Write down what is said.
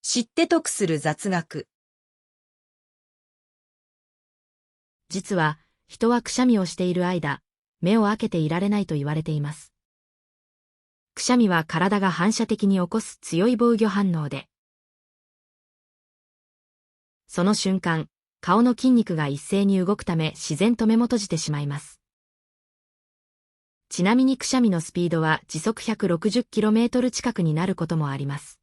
知って得する雑学。実は、人はくしゃみをしている間、目を開けていられないと言われています。くしゃみは体が反射的に起こす強い防御反応で、その瞬間、顔の筋肉が一斉に動くため自然と目も閉じてしまいます。ちなみにくしゃみのスピードは時速 160km 近くになることもあります。